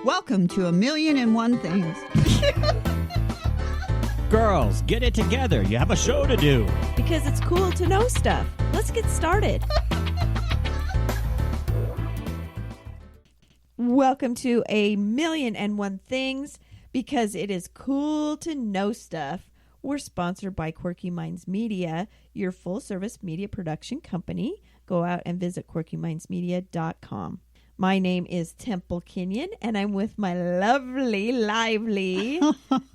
Welcome to 1,000,001 Things. Girls, get it together. You have a show to do. Because it's cool to know stuff. Let's get started. Welcome to 1,000,001 Things, because it is cool to know stuff. We're sponsored by Quirky Minds Media, your full-service media production company. Go out and visit quirkymindsmedia.com. My name is Temple Kinyon, and I'm with my lovely, lively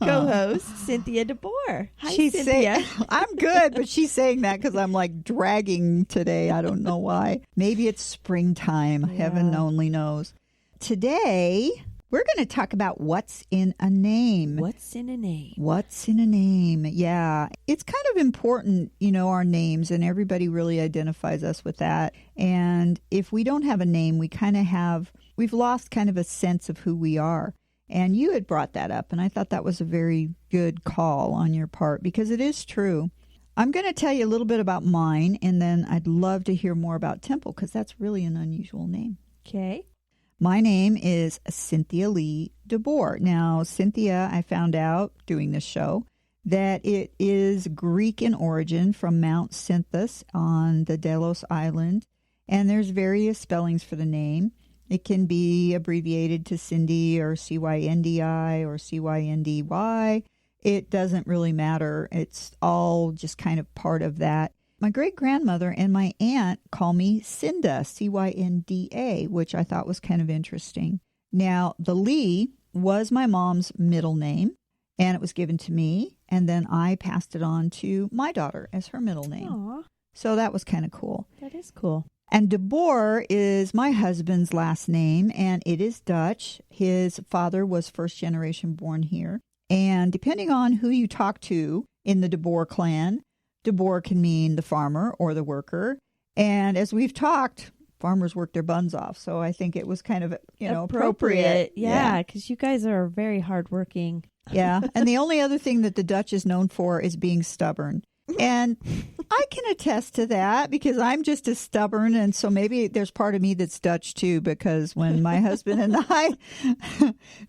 co-host, Cynthia Boer. Hi, Cynthia. I'm good, but she's saying that because I'm like dragging today. I don't know why. Maybe it's springtime. Yeah. Heaven only knows. Today, we're going to talk about what's in a name. What's in a name? What's in a name? Yeah. It's kind of important, our names, and everybody really identifies us with that. And if we don't have a name, we've lost kind of a sense of who we are. And you had brought that up, and I thought that was a very good call on your part, because it is true. I'm going to tell you a little bit about mine, and then I'd love to hear more about Temple, because that's really an unusual name. Okay. My name is Cynthia Lee Boer. Now, Cynthia, I found out doing this show that it is Greek in origin, from Mount Cynthus on the Delos Island, and there's various spellings for the name. It can be abbreviated to Cindy or Cyndi or Cyndy. It doesn't really matter. It's all just kind of part of that. My great-grandmother and my aunt call me Cynda, Cynda, which I thought was kind of interesting. Now, the Lee was my mom's middle name, and it was given to me, and then I passed it on to my daughter as her middle name. Aww. So that was kind of cool. That is cool. And De Boer is my husband's last name, and it is Dutch. His father was first generation born here. And depending on who you talk to in the De Boer clan, De Boer can mean the farmer or the worker. And as we've talked, farmers work their buns off. So I think it was kind of, appropriate. Yeah, because you guys are very hardworking. Yeah. And the only other thing that the Dutch is known for is being stubborn. And I can attest to that, because I'm just as stubborn. And so maybe there's part of me that's Dutch too, because when my husband and I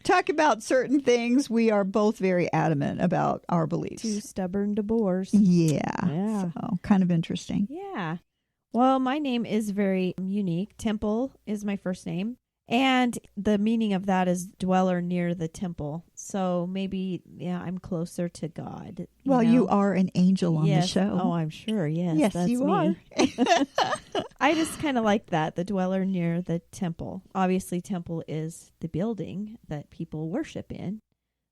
talk about certain things, we are both very adamant about our beliefs. Two stubborn De Boers. Yeah. So kind of interesting. Yeah. Well, my name is very unique. Temple is my first name. And the meaning of that is dweller near the temple. So maybe, I'm closer to God. You are an angel on the show. Oh, I'm sure. Yes, yes, that's you me. are. I just kind of like that, the dweller near the temple. Obviously, temple is the building that people worship in.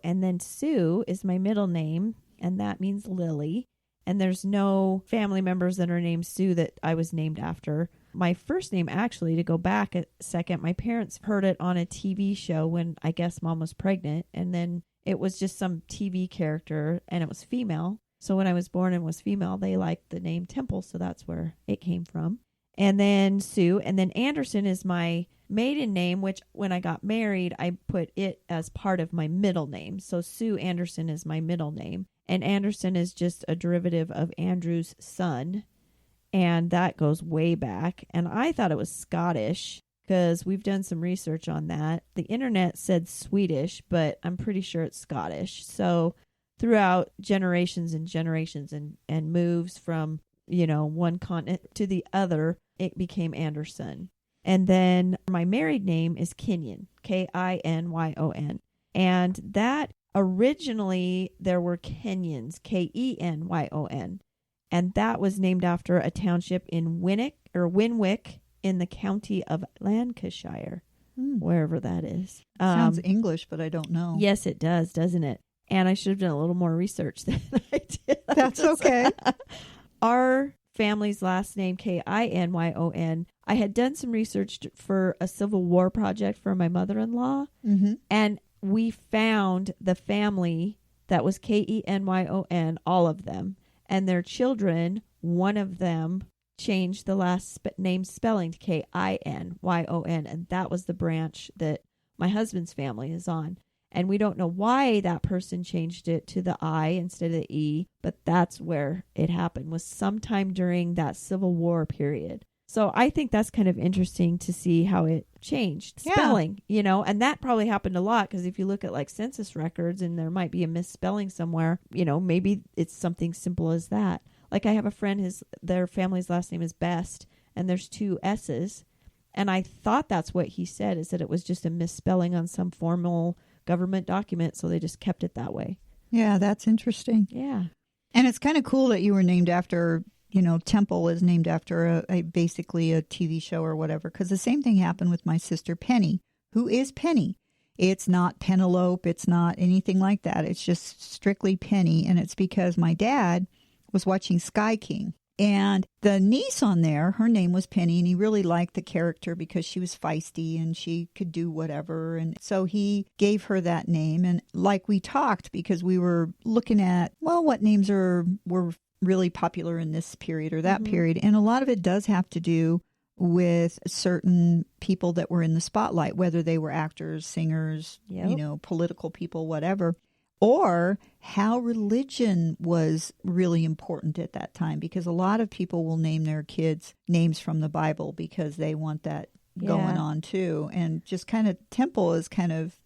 And then Sue is my middle name, and that means lily. And there's no family members that are named Sue that I was named after. My first name, actually, to go back a second, my parents heard it on a TV show when I guess Mom was pregnant. And then it was just some TV character, and it was female. So when I was born and was female, they liked the name Temple. So that's where it came from. And then Sue. And then Anderson is my maiden name, which when I got married, I put it as part of my middle name. So Sue Anderson is my middle name. And Anderson is just a derivative of Andrew's son. And that goes way back. And I thought it was Scottish, because we've done some research on that. The internet said Swedish, but I'm pretty sure it's Scottish. So throughout generations and generations and moves from, one continent to the other, it became Anderson. And then my married name is Kinyon, Kinyon. And that originally there were Kenyons, Kenyon. And that was named after a township in Winwick in the county of Lancashire, wherever that is. Sounds English, but I don't know. Yes, it does, doesn't it? And I should have done a little more research than I did. That's okay. Our family's last name, Kinyon. I had done some research for a Civil War project for my mother-in-law, and we found the family that was Kenyon, all of them. And their children, one of them changed the last name spelling to Kinyon, and that was the branch that my husband's family is on. And we don't know why that person changed it to the I instead of the E, but that's where it happened, was sometime during that Civil War period. So I think that's kind of interesting to see how it changed spelling, and that probably happened a lot because if you look at like census records and there might be a misspelling somewhere, maybe it's something simple as that. Like I have a friend, their family's last name is Best and there's 2 S's. And I thought that's what he said, is that it was just a misspelling on some formal government document. So they just kept it that way. Yeah, that's interesting. Yeah. And it's kind of cool that you were named after, Temple is named after basically a TV show or whatever. Because the same thing happened with my sister Penny. Who is Penny? It's not Penelope. It's not anything like that. It's just strictly Penny. And it's because my dad was watching Sky King. And the niece on there, her name was Penny, and he really liked the character because she was feisty and she could do whatever. And so he gave her that name. And like we talked, because we were looking at, what names were really popular in this period or that period. And a lot of it does have to do with certain people that were in the spotlight, whether they were actors, singers, political people, whatever. Or how religion was really important at that time, because a lot of people will name their kids names from the Bible because they want that going on too. And just kind of Temple is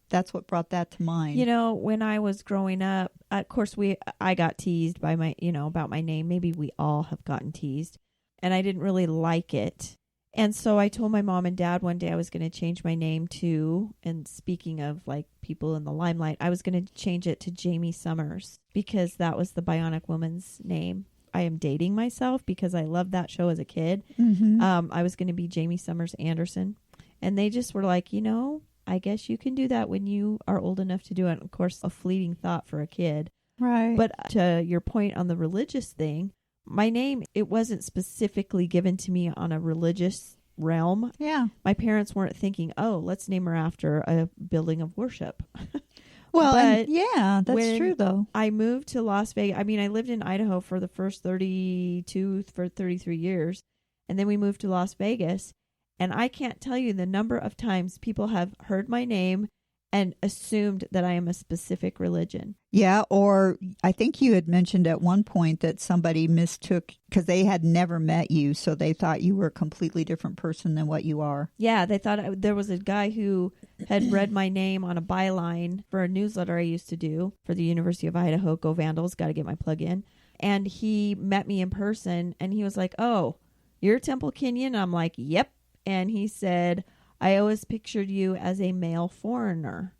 that's what brought that to mind. When I was growing up, of course, I got teased by about my name. Maybe we all have gotten teased. And I didn't really like it. And so I told my mom and dad one day I was going to change my name to, and speaking of like people in the limelight, I was going to change it to Jamie Summers because that was the Bionic Woman's name. I am dating myself because I loved that show as a kid. I was going to be Jamie Summers Anderson. And they just were like, I guess you can do that when you are old enough to do it. Of course, a fleeting thought for a kid. Right. But to your point on the religious thing, my name, it wasn't specifically given to me on a religious realm. Yeah. My parents weren't thinking, let's name her after a building of worship. Well, but that's true, though. I moved to Las Vegas. I mean, I lived in Idaho for the first 33 years. And then we moved to Las Vegas. And I can't tell you the number of times people have heard my name and assumed that I am a specific religion. Yeah, or I think you had mentioned at one point that somebody mistook, because they had never met you, so they thought you were a completely different person than what you are. Yeah, they thought there was a guy who had read my name on a byline for a newsletter I used to do for the University of Idaho. Go Vandals, got to get my plug in. And he met me in person, and he was like, "Oh, you're Temple Kinyon?" I'm like, "Yep." And he said, "I always pictured you as a male foreigner."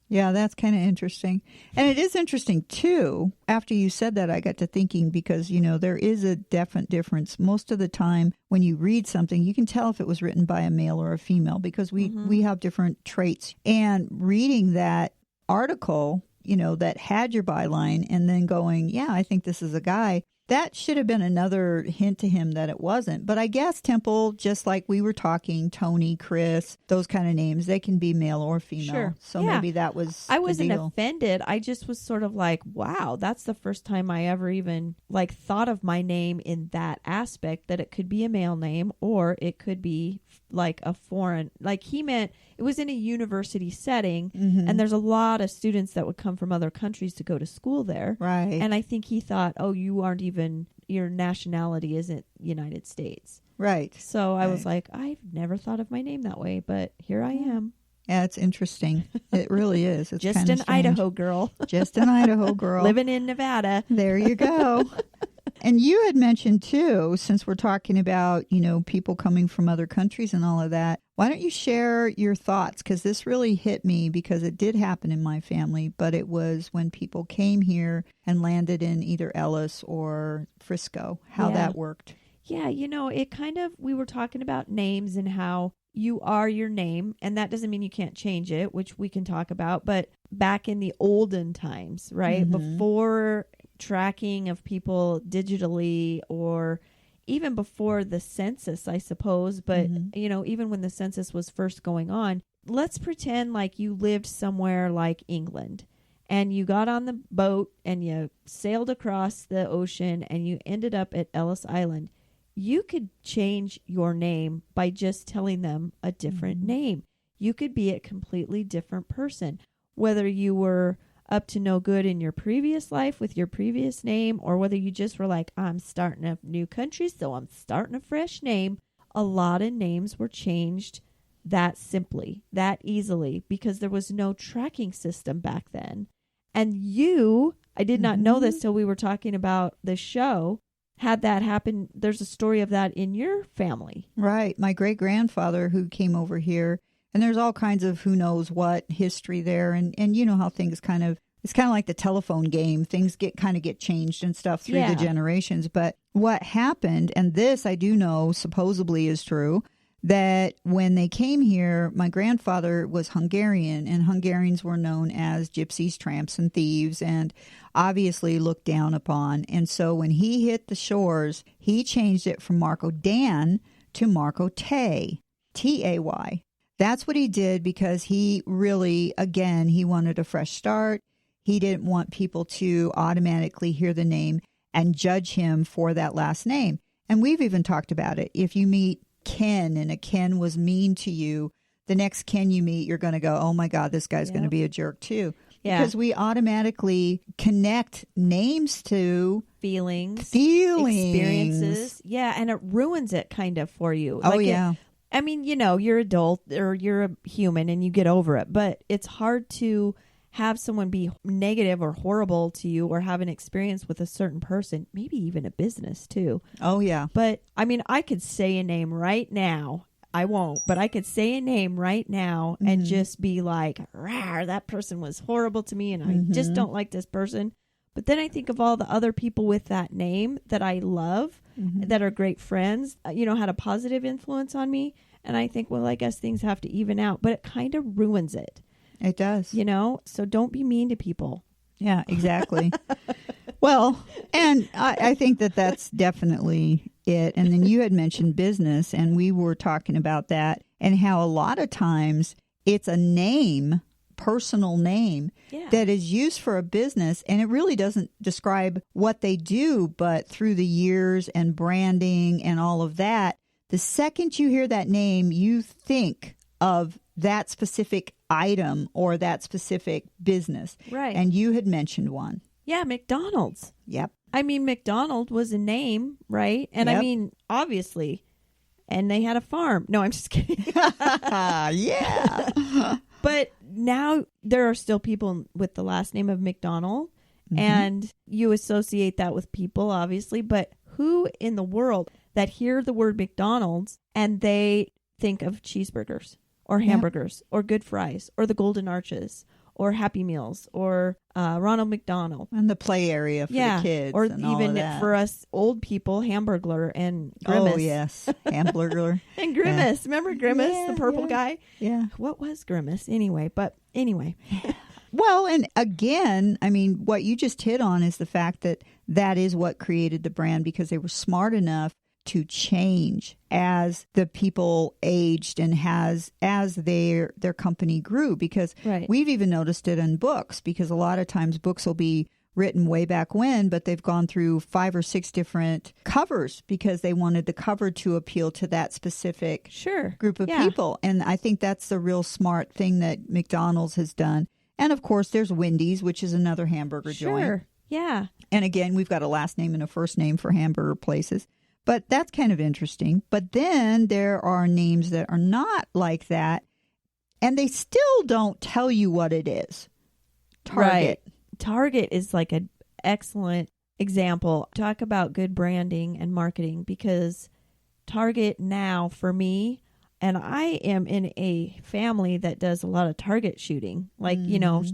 Yeah, that's kind of interesting. And it is interesting, too. After you said that, I got to thinking because, there is a definite difference. Most of the time when you read something, you can tell if it was written by a male or a female because we have different traits. And reading that article, that had your byline and then going, yeah, I think this is a guy. That should have been another hint to him that it wasn't. But I guess Temple, just like we were talking, Tony, Chris, those kind of names, they can be male or female. Sure. So maybe that was I wasn't the deal. offended. I just was sort of like, wow, that's the first time I ever even thought of my name in that aspect, that it could be a male name or it could be like a foreign, he meant it was in a university setting and there's a lot of students that would come from other countries to go to school there. Right. And I think he thought, you aren't even, your nationality isn't United States. Right. So I was like, I've never thought of my name that way, but here I am. Yeah, it's interesting. It really is. It's just an Idaho girl. Just an Idaho girl. Living in Nevada. There you go. And you had mentioned, too, since we're talking about, people coming from other countries and all of that, why don't you share your thoughts? Because this really hit me because it did happen in my family, but it was when people came here and landed in either Ellis or Frisco, how that worked. Yeah, it kind of, we were talking about names and how you are your name, and that doesn't mean you can't change it, which we can talk about, but back in the olden times, right, before tracking of people digitally or even before the census, I suppose, but even when the census was first going on, let's pretend like you lived somewhere like England and you got on the boat and you sailed across the ocean and you ended up at Ellis Island. You could change your name by just telling them a different name. You could be a completely different person, whether you were up to no good in your previous life with your previous name, or whether you just were like, I'm starting a new country, so I'm starting a fresh name. a lot of names were changed that simply, that easily, because there was no tracking system back then. And I did not know this till we were talking about the show, had that happen. There's a story of that in your family. Right. My great-grandfather who came over here, and there's all kinds of who knows what history there. And you know how things it's kind of like the telephone game. Things get changed and stuff through the generations. But what happened, and this I do know supposedly is true, that when they came here, my grandfather was Hungarian, and Hungarians were known as gypsies, tramps, and thieves, and obviously looked down upon. And so when he hit the shores, he changed it from Marco Dan to Marco Tay, Tay. That's what he did because he really, again, he wanted a fresh start. He didn't want people to automatically hear the name and judge him for that last name. And we've even talked about it. If you meet Ken and a Ken was mean to you, the next Ken you meet, you're going to go, oh my God, this guy's going to be a jerk too. Yeah. Because we automatically connect names to feelings, experiences. Yeah, and it ruins it kind of for you. Oh, yeah. I mean, you're adult or you're a human and you get over it, but it's hard to have someone be negative or horrible to you or have an experience with a certain person, maybe even a business too. Oh, yeah. But I mean, I could say a name right now. I won't, but I could say a name right now and just be like, rawr, that person was horrible to me and I just don't like this person. But then I think of all the other people with that name that I love, that are great friends, had a positive influence on me. And I think, well, I guess things have to even out, but it kind of ruins it. It does. So don't be mean to people. Yeah, exactly. Well, and I think that's definitely it. And then you had mentioned business, and we were talking about that and how a lot of times it's a name, personal name, that is used for a business, and it really doesn't describe what they do, but through the years and branding and all of that, the second you hear that name, you think of that specific item or that specific business. Right. And you had mentioned one. Yeah, McDonald's. Yep. I mean, McDonald was a name, right? And I mean, obviously, and they had a farm. No, I'm just kidding. Yeah. But now there are still people with the last name of McDonald, and you associate that with people, obviously. But who in the world that hear the word McDonald's and they think of cheeseburgers or hamburgers or good fries or the Golden Arches or Happy Meals or Ronald McDonald. And the play area for the kids. Or and all even of that. for us old people, Hamburglar and Grimace. Oh, yes. Hamburglar. And Grimace. Remember Grimace, the purple guy? Yeah. What was Grimace? Anyway. Well, and again, I mean, what you just hit on is the fact that is what created the brand, because they were smart enough to change as the people aged and as their company grew, because we've even noticed it in books, because a lot of times books will be written way back when, but they've gone through 5 or 6 different covers because they wanted the cover to appeal to that specific group of people. And I think that's the real smart thing that McDonald's has done. And of course, there's Wendy's, which is another hamburger joint. Yeah. And again, we've got a last name and a first name for hamburger places. But that's kind of interesting. But then there are names that are not like that, and they still don't tell you what it is. Target. Right. Target is like an excellent example. Talk about good branding and marketing, because Target now, for me, and I am in a family that does a lot of target shooting, like,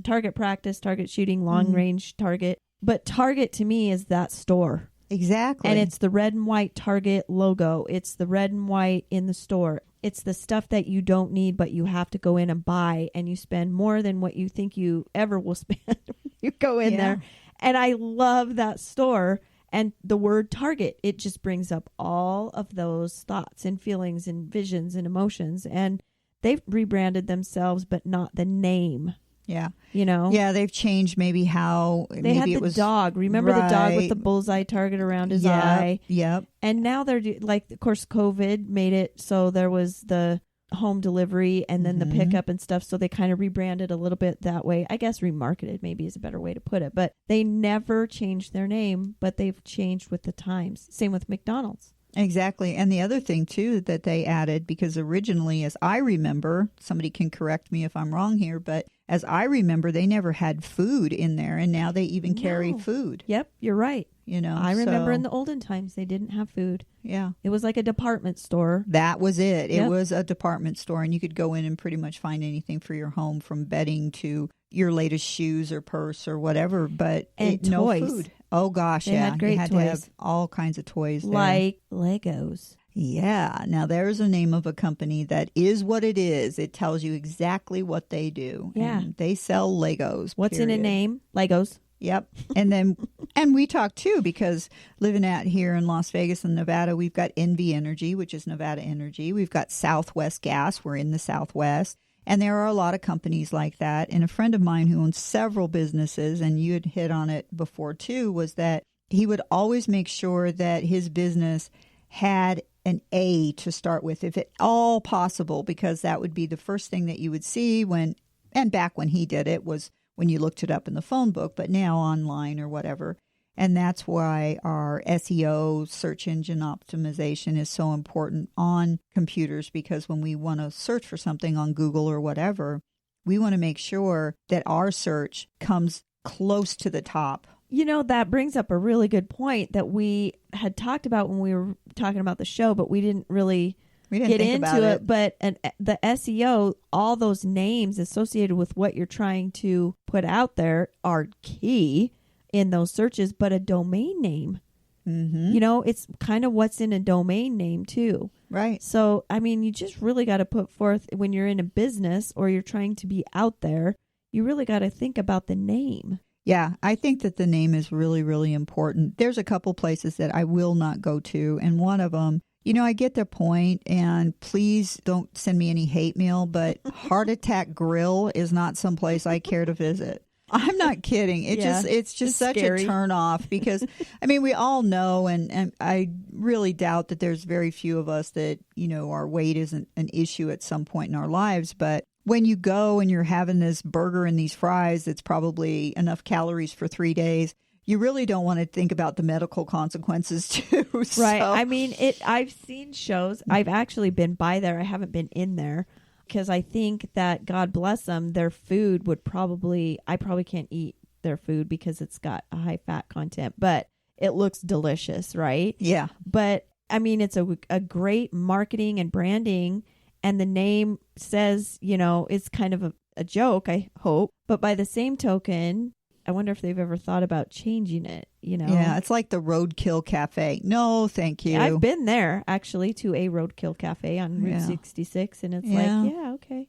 target practice, target shooting, long range target. But Target to me is that store. Exactly. And it's the red and white Target logo. It's the red and white in the store. It's the stuff that you don't need, but you have to go in and buy, and you spend more than what you think you ever will spend when you go in there. And I love that store. And the word Target, it just brings up all of those thoughts and feelings and visions and emotions. And they've rebranded themselves, but not the name. Yeah. Yeah, they've changed maybe how they had the dog. Remember the dog with the bullseye target around his eye? Yep. And now they're of course, COVID made it so there was the home delivery and then the pickup and stuff. So they kind of rebranded a little bit that way. I guess remarketed maybe is a better way to put it. But they never changed their name, but they've changed with the times. Same with McDonald's. Exactly. And the other thing, too, that they added, because originally, as I remember, somebody can correct me if I'm wrong here, but as I remember, they never had food in there, and now they even carry food. Yep, you're right. I remember so, in the olden times, they didn't have food. Yeah. It was like a department store. That was it. Yep. It was a department store, and you could go in and pretty much find anything for your home, from bedding to your latest shoes or purse or whatever, but toys. No food. Oh, gosh, they had great you had toys. to have all kinds of toys there. Like Legos. Yeah. Now, there's a name of a company that is what it is. It tells you exactly what they do. Yeah. And they sell Legos. What's in a name? Legos. Yep. And we talk too, because living out here in Las Vegas and Nevada, we've got NV Energy, which is Nevada Energy. We've got Southwest Gas. We're in the Southwest. And there are a lot of companies like that. And a friend of mine who owns several businesses, and you had hit on it before too, was that he would always make sure that his business had an A to start with, if at all possible, because that would be the first thing that you would see and back when he did it was when you looked it up in the phone book, but now online or whatever. And that's why our SEO, search engine optimization, is so important on computers, because when we want to search for something on Google or whatever, we want to make sure that our search comes close to the top. That brings up a really good point that we had talked about when we were talking about the show, but we didn't really get into it. But the SEO, all those names associated with what you're trying to put out there are key in those searches, but a domain name. Mm-hmm. It's kind of what's in a domain name too. Right. So, you just really got to put forth, when you're in a business or you're trying to be out there, you really got to think about the name. Yeah, I think that the name is really, really important. There's a couple places that I will not go to, and one of them, I get their point, and please don't send me any hate mail, but Heart Attack Grill is not someplace I care to visit. I'm not kidding. It's just such scary. A turn off, because we all know, and I really doubt that there's very few of us that, our weight isn't an issue at some point in our lives. But when you go and you're having this burger and these fries, that's probably enough calories for 3 days. You really don't want to think about the medical consequences too. Right. So. I've seen shows. I've actually been by there. I haven't been in there, because I think that, God bless them, their food would I probably can't eat their food because it's got a high fat content, but it looks delicious, right? Yeah. But it's a great marketing and branding, and the name says, it's kind of a joke, I hope. But by the same token, I wonder if they've ever thought about changing it, Yeah, it's like the Roadkill Cafe. No, thank you. Yeah, I've been there, actually, to a Roadkill Cafe on Route 66, and it's okay.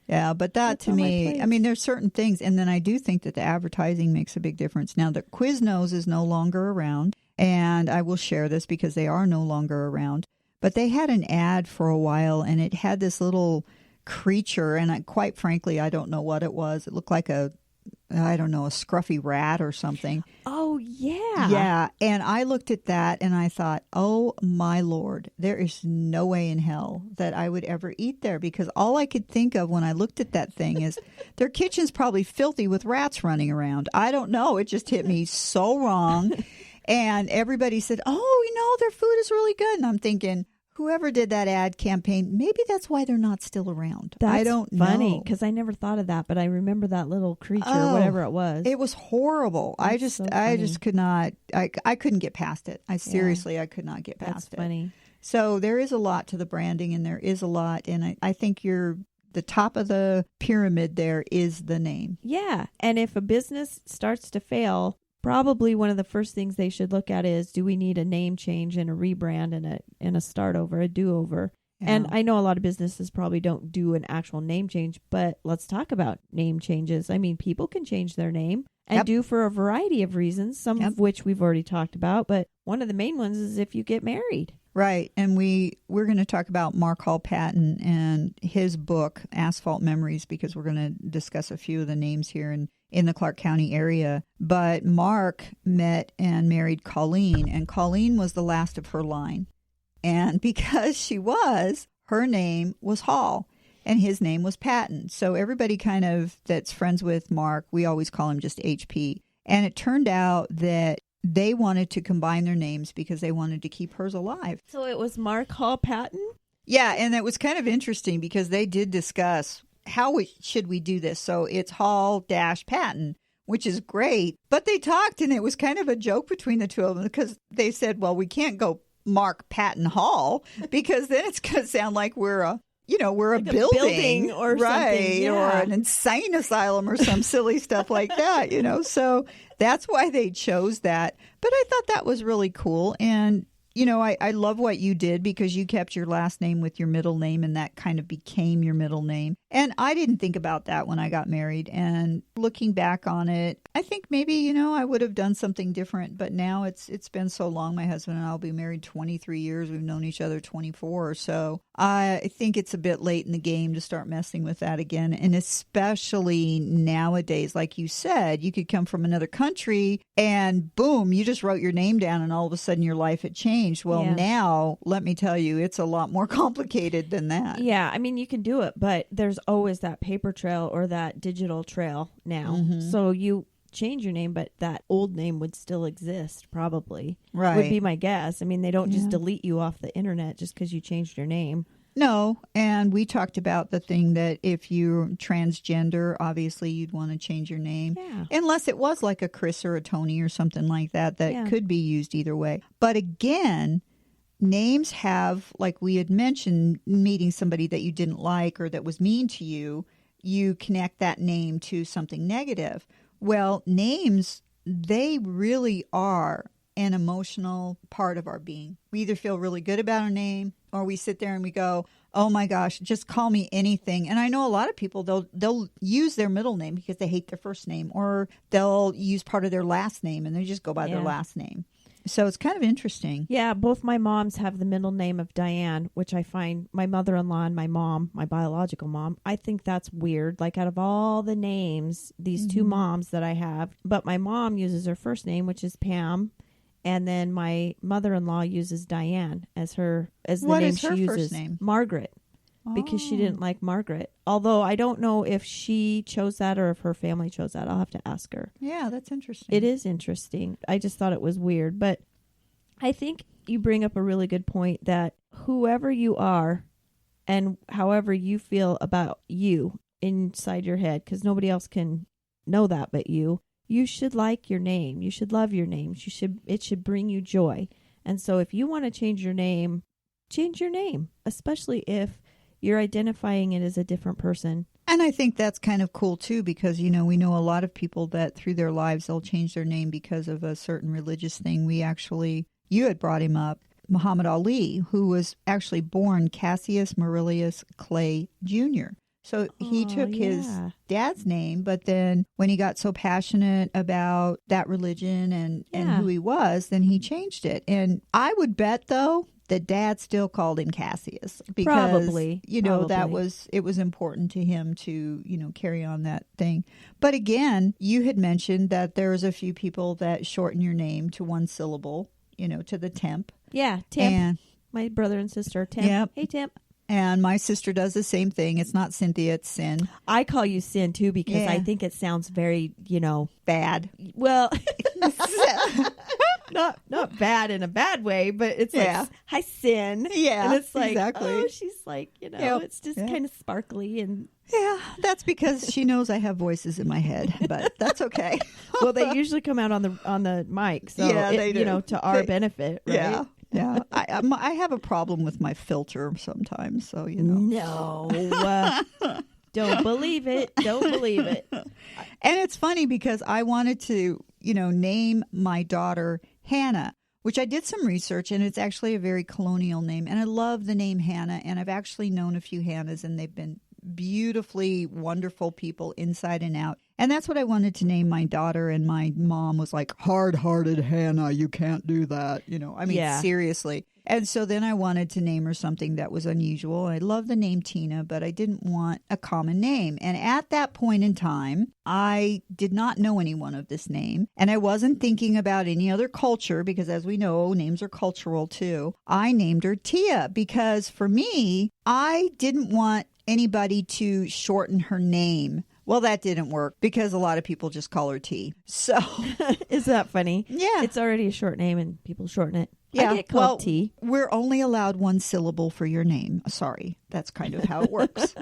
Yeah, but that's to me, there's certain things, and then I do think that the advertising makes a big difference. Now, the Quiznos is no longer around, and I will share this because they are no longer around, but they had an ad for a while, and it had this little creature, and quite frankly, I don't know what it was. It looked like a scruffy rat or something. Oh, yeah. Yeah. And I looked at that and I thought, oh, my Lord, there is no way in hell that I would ever eat there, because all I could think of when I looked at that thing is their kitchen's probably filthy with rats running around. I don't know. It just hit me so wrong. And everybody said, oh, their food is really good. And I'm thinking, whoever did that ad campaign, maybe that's why they're not still around. I don't know. Funny, because I never thought of that, but I remember that little creature, whatever it was. It was horrible. I just could not. I couldn't get past it. I could not get past it. That's funny. So there is a lot to the branding, and there is a lot, and I think the top of the pyramid there is the name. Yeah, and if a business starts to fail, probably one of the first things they should look at is, do we need a name change and a rebrand and a start over, a do-over? Yeah. And I know a lot of businesses probably don't do an actual name change, but let's talk about name changes. People can change their name and do for a variety of reasons, some of which we've already talked about, but one of the main ones is if you get married. Right. And we're going to talk about Mark Hall Patton and his book, Asphalt Memories, because we're going to discuss a few of the names here in the Clark County area. But Mark met and married Colleen, and Colleen was the last of her line. And because she was, her name was Hall, and his name was Patton. So everybody that's friends with Mark, we always call him just HP. And it turned out that they wanted to combine their names because they wanted to keep hers alive. So it was Mark Hall Patton? Yeah, and it was kind of interesting because they did discuss should we do this. So it's Hall-Patton, which is great. But they talked, and it was kind of a joke between the two of them because they said, well, we can't go Mark Patton Hall because then it's going to sound like we're a building or right, something. Yeah. Or an insane asylum or some silly stuff like that, So that's why they chose that. But I thought that was really cool. And, I love what you did because you kept your last name with your middle name and that kind of became your middle name. And I didn't think about that when I got married. And looking back on it, I think maybe, I would have done something different. But now it's been so long. My husband and I will be married 23 years. We've known each other 24 or so. I think it's a bit late in the game to start messing with that again. And especially nowadays, like you said, you could come from another country and boom, you just wrote your name down and all of a sudden your life had changed. Well, now, let me tell you, it's a lot more complicated than that. Yeah, I mean, you can do it, but there's always that paper trail or that digital trail now. Mm-hmm. So you change your name, but that old name would still exist, probably. Right. Would be my guess. I mean, they don't just delete you off the internet just because you changed your name. No, and we talked about the thing that if you're transgender, obviously you'd want to change your name. Yeah. Unless it was like a Chris or a Tony or something like that could be used either way. But again, names have, like we had mentioned, meeting somebody that you didn't like or that was mean to you, you connect that name to something negative. Well, names, they really are an emotional part of our being. We either feel really good about our name or we sit there and we go, oh my gosh, just call me anything. And I know a lot of people, they'll use their middle name because they hate their first name, or they'll use part of their last name and they just go by their last name. So it's kind of interesting. Yeah, both my moms have the middle name of Diane, which I find my mother-in-law and my mom, my biological mom, I think that's weird. Like out of all the names, these two moms that I have, but my mom uses her first name, which is Pam. And then my mother-in-law uses Diane as the name she uses. First name? Margaret, because she didn't like Margaret. Although I don't know if she chose that or if her family chose that. I'll have to ask her. Yeah, that's interesting. It is interesting. I just thought it was weird. But I think you bring up a really good point that whoever you are and however you feel about you inside your head, because nobody else can know that but you should like your name. You should love your name. It should bring you joy. And so if you want to change your name, especially if you're identifying it as a different person. And I think that's kind of cool too, because, we know a lot of people that through their lives, they'll change their name because of a certain religious thing. You had brought him up, Muhammad Ali, who was actually born Cassius Maurelius Clay Jr. So he took his dad's name, but then when he got so passionate about that religion and who he was, then he changed it. And I would bet, though, that Dad still called him Cassius because, Probably. It was important to him to, carry on that thing. But again, you had mentioned that there's a few people that shorten your name to one syllable, to the temp. Yeah, Temp. And, my brother and sister, Temp. Yep. Hey, Temp. And my sister does the same thing. It's not Cynthia, it's Sin. I call you Sin, too, because I think it sounds very, bad. Well, not bad in a bad way, but it's like, hi, Sin. Yeah, and it's like, exactly. Oh, she's like, it's just kind of sparkly. And yeah, that's because she knows I have voices in my head, but that's okay. Well, they usually come out on the mic, so they do. To our benefit, right? Yeah. Yeah, I have a problem with my filter sometimes, so No, don't believe it. Don't believe it. And it's funny because I wanted to, name my daughter Hannah, which I did some research, and it's actually a very colonial name. And I love the name Hannah, and I've actually known a few Hannahs, and they've been beautifully wonderful people inside and out. And that's what I wanted to name my daughter. And my mom was like, hard-hearted Hannah, you can't do that. Seriously. And so then I wanted to name her something that was unusual. I love the name Tina, but I didn't want a common name. And at that point in time, I did not know anyone of this name. And I wasn't thinking about any other culture because, as we know, names are cultural too. I named her Tia because for me, I didn't want anybody to shorten her name Well, that didn't work because a lot of people just call her T. So, Is that funny? yeah. It's already a short name and people shorten it. Yeah, I get called T. We're only allowed one syllable for your name. Sorry, that's kind of how it works.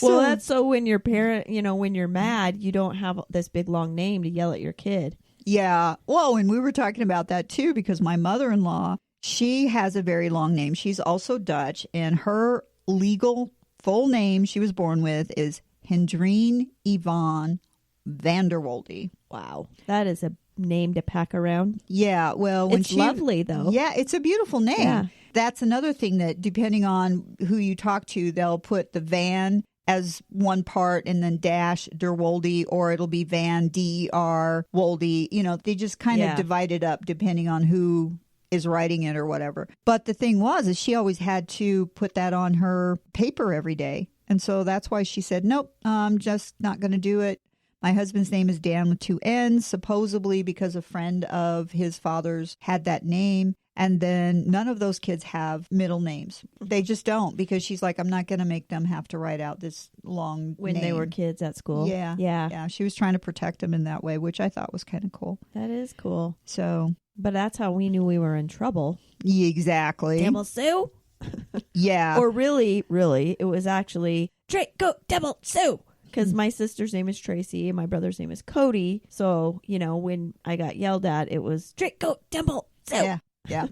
Well, that's so when your parent, when you're mad, you don't have this big long name to yell at your kid. Yeah. Well, and we were talking about that too because my mother-in-law, she has a very long name. She's also Dutch, and her legal full name she was born with is Hendrine Yvonne van der Wolde. Wow, that is a name to pack around. Yeah, well, when it's lovely though. Yeah, it's a beautiful name. Yeah. That's another thing that depending on who you talk to, they'll put the van as one part and then dash der Wolde, or it'll be Van D-R Wolde. They just kind of divide it up depending on who is writing it or whatever. But the thing is she always had to put that on her paper every day. And so that's why she said, nope, I'm just not going to do it. My husband's name is Dan with 2 N's, supposedly because a friend of his father's had that name. And then none of those kids have middle names. They just don't, because she's like, I'm not going to make them have to write out this long when name. They were kids at school. Yeah. She was trying to protect them in that way, which I thought was kind of cool. That is cool. So, but that's how we knew we were in trouble. Exactly. Devil Sue? Yeah. Or really, it was actually Draco Devil Sue. Because my sister's name is Tracy and my brother's name is Cody. So, when I got yelled at, it was Draco Devil Sue. Yeah.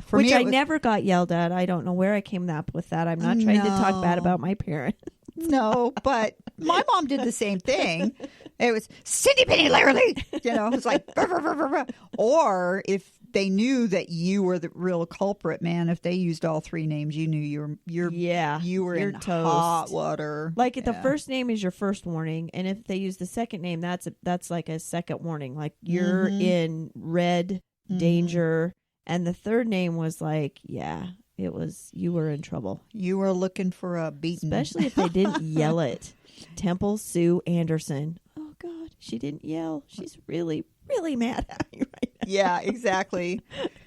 For Which me, I never got yelled at. I don't know where I came up with that. I'm not trying to talk bad about my parents. No, but my mom did the same thing. It was Cindy Penny Larrily. It was like, brr, brr, brr, brr, brr. Or if they knew that you were the real culprit, man, if they used all 3 names, you knew you were in toast. Hot water. Like the first name is your first warning, and if they use the second name, that's like a second warning. Like you're in red danger. And the third name was like, it was, you were in trouble. You were looking for a beating. Especially if they didn't yell it. Temple Sue Anderson. Oh, God, she didn't yell. She's really, really mad at me right now. Yeah, exactly.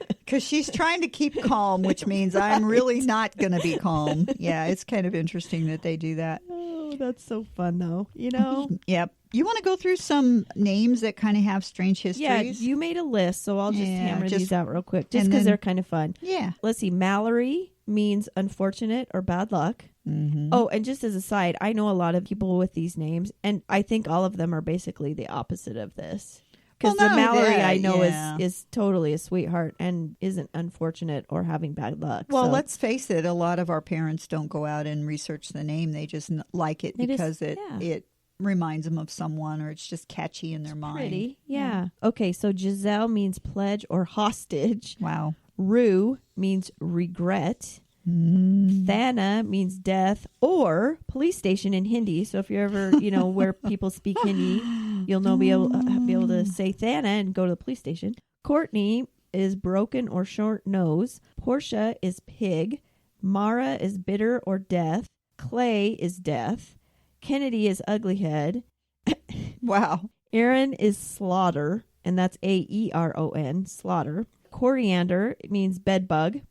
Because she's trying to keep calm, which means I'm really not going to be calm. Yeah, it's kind of interesting that they do that. Oh, that's so fun, though. Yep. You want to go through some names that kind of have strange histories? Yeah, you made a list, so I'll just hammer these out real quick, just because they're kind of fun. Yeah. Let's see. Mallory means unfortunate or bad luck. Mm-hmm. Oh, and just as a side, I know a lot of people with these names, and I think all of them are basically the opposite of this. Because the Mallory I know is totally a sweetheart and isn't unfortunate or having bad luck. Well, let's face it, a lot of our parents don't go out and research the name. They just like it because it reminds them of someone, or it's just catchy in their mind. Pretty, yeah. Okay, so Giselle means pledge or hostage. Wow. Rue means regret. Thana means death or police station in Hindi. So if you're ever, where people speak Hindi, you'll be able to say Thana and go to the police station. Courtney is broken or short nose. Portia is pig. Mara is bitter or death. Clay is death. Kennedy is ugly head. Wow. Aaron is slaughter, and that's Aeron, slaughter. Coriander means bedbug.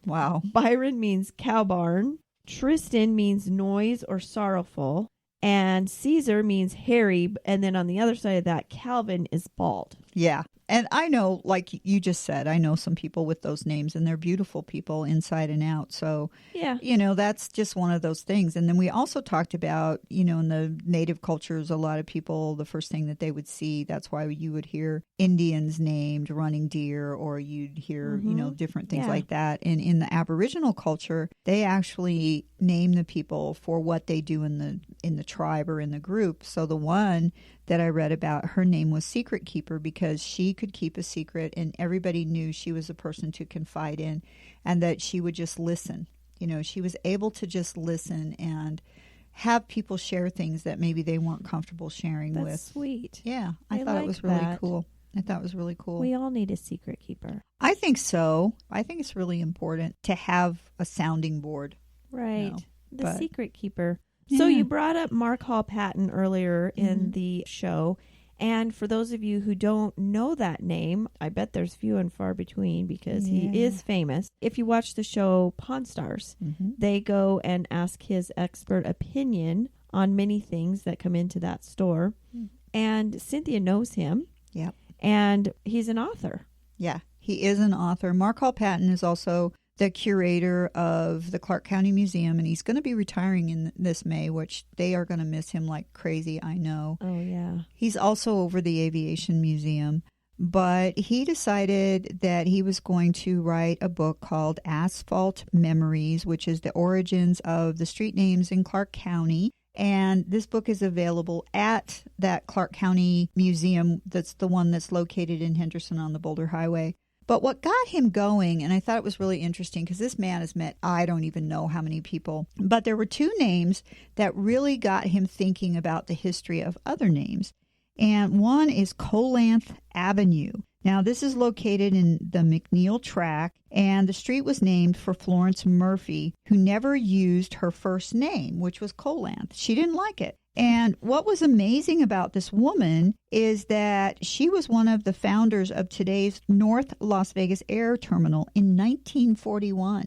Wow. Byron means cow barn. Tristan means noise or sorrowful. And Caesar means hairy. And then on the other side of that, Calvin is bald. Yeah. And I know, like you just said, I know some people with those names, and they're beautiful people inside and out. So, that's just one of those things. And then we also talked about, in the native cultures, a lot of people, the first thing that they would see, that's why you would hear Indians named running deer, or you'd hear, different things like that. And in the Aboriginal culture, they actually name the people for what they do in the tribe or in the group. So the one that I read about, her name was Secret Keeper, because she could keep a secret and everybody knew she was a person to confide in, and that she would just listen. She was able to just listen and have people share things that maybe they weren't comfortable sharing with. That's sweet. Yeah, I thought it was really cool. I thought it was really cool. We all need a secret keeper. I think so. I think it's really important to have a sounding board. Right. The secret keeper. Yeah. So you brought up Mark Hall Patton earlier in the show. And for those of you who don't know that name, I bet there's few and far between, because he is famous. If you watch the show Pawn Stars, they go and ask his expert opinion on many things that come into that store. And Cynthia knows him. Yep. And he's an author. Yeah, he is an author. Mark Hall Patton is also the curator of the Clark County Museum, and he's going to be retiring in this May, which they are going to miss him like crazy, I know. Oh, yeah. He's also over the Aviation Museum, but he decided that he was going to write a book called Asphalt Memories, which is the origins of the street names in Clark County. And this book is available at that Clark County Museum. That's the one that's located in Henderson on the Boulder Highway. But what got him going, and I thought it was really interesting because this man has met I don't even know how many people, but there were two names that really got him thinking about the history of other names. And one is Colanth Avenue. Now, this is located in the McNeil Tract, and the street was named for Florence Murphy, who never used her first name, which was Colanth. She didn't like it. And what was amazing about this woman is that she was one of the founders of today's North Las Vegas Air Terminal in 1941.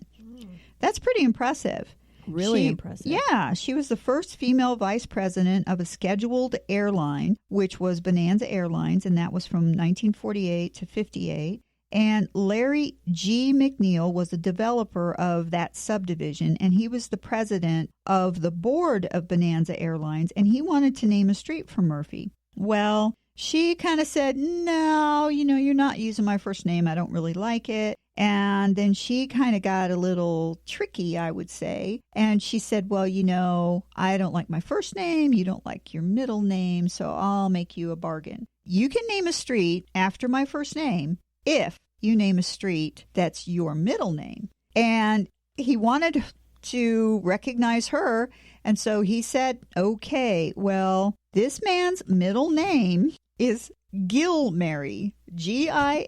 That's pretty impressive. Really impressive. Yeah, she was the first female vice president of a scheduled airline, which was Bonanza Airlines, and that was from 1948 to 58. And Larry G. McNeil was the developer of that subdivision, and he was the president of the board of Bonanza Airlines, and he wanted to name a street for Murphy. Well, she kind of said, no, you're not using my first name. I don't really like it. And then she kind of got a little tricky, I would say. And she said, well, I don't like my first name. You don't like your middle name. So I'll make you a bargain. You can name a street after my first name if you name a street that's your middle name. And he wanted to recognize her. And so he said, okay, well, this man's middle name is Gilmary, Gilmary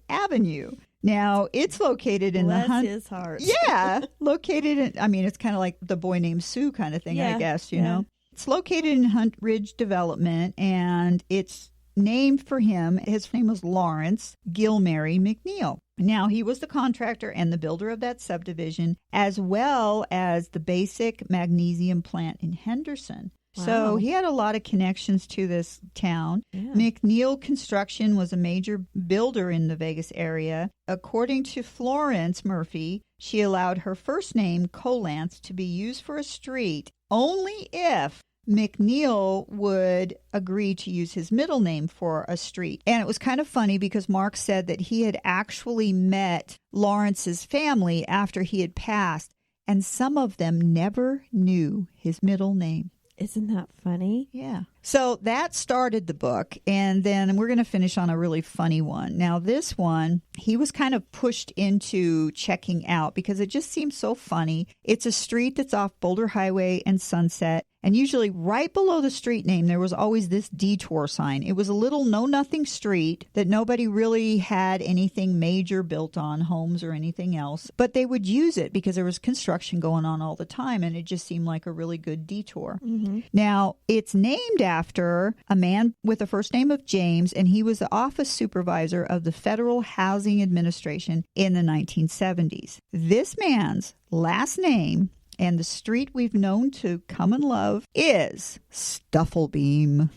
Avenue. Now, it's located in Bless his heart. Yeah, located in, it's kind of like the boy named Sue kind of thing, I guess, you know. It's located in Hunt Ridge Development, and it's named for him. His name was Lawrence Gilmary McNeil. Now, he was the contractor and the builder of that subdivision, as well as the basic magnesium plant in Henderson. Wow. So he had a lot of connections to this town. Yeah. McNeil Construction was a major builder in the Vegas area. According to Florence Murphy, she allowed her first name, Colanth, to be used for a street only if McNeil would agree to use his middle name for a street. And it was kind of funny because Mark said that he had actually met Lawrence's family after he had passed, and some of them never knew his middle name. Isn't that funny? Yeah. So that started the book, and then we're going to finish on a really funny one. Now, this one, he was kind of pushed into checking out because it just seems so funny. It's a street that's off Boulder Highway and Sunset, and usually right below the street name, there was always this detour sign. It was a little know-nothing street that nobody really had anything major built on, homes or anything else, but they would use it because there was construction going on all the time, and it just seemed like a really good detour. Mm-hmm. Now, it's named after a man with the first name of James, and he was the office supervisor of the Federal Housing Administration in the 1970s. This man's last name and the street we've known to come and love is Stufflebeam.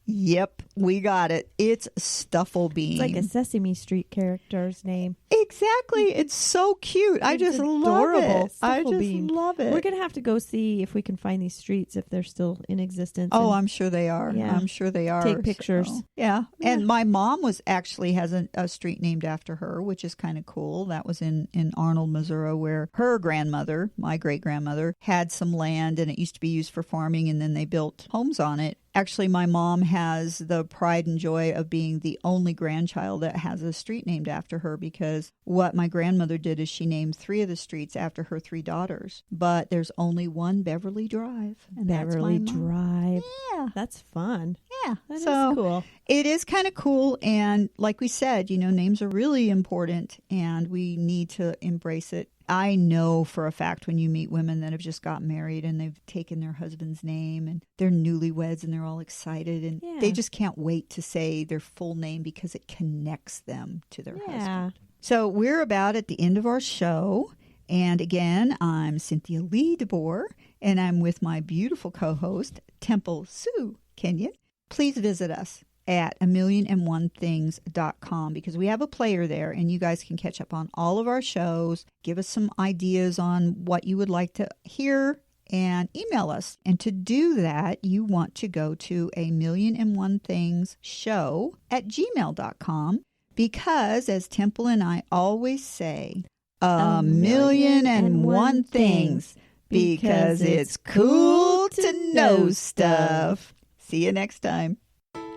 Yep, we got it. It's Stufflebeam. It's like a Sesame Street character's name. Exactly. It's so cute. I just love it. I just love it. We're going to have to go see if we can find these streets, if they're still in existence. Oh, I'm sure they are. Yeah. I'm sure they are. Take pictures. So, yeah. And my mom has a street named after her, which is kind of cool. That was in Arnold, Missouri, where her grandmother, my great-grandmother, had some land, and it used to be used for farming, and then they built homes on it. Actually, my mom has the pride and joy of being the only grandchild that has a street named after her, because what my grandmother did is she named 3 of the streets after her 3 daughters. But there's only one Beverly Drive. And Beverly Drive. Yeah. That's fun. Yeah. That is cool. It is kind of cool. And like we said, names are really important, and we need to embrace it. I know for a fact when you meet women that have just got married and they've taken their husband's name and they're newlyweds and they're all excited and they just can't wait to say their full name because it connects them to their husband. So we're about at the end of our show. And again, I'm Cynthia Lee DeBoer, and I'm with my beautiful co-host, Temple Sue Kinyon. Please visit us at amillionandonethings.com because we have a player there, and you guys can catch up on all of our shows, give us some ideas on what you would like to hear, and email us. And to do that, you want to go to amillionandonethingsshow@gmail.com because, as Temple and I always say, a million and one things because it's cool to know stuff. See you next time.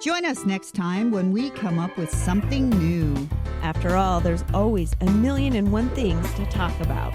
Join us next time when we come up with something new. After all, there's always a million and one things to talk about.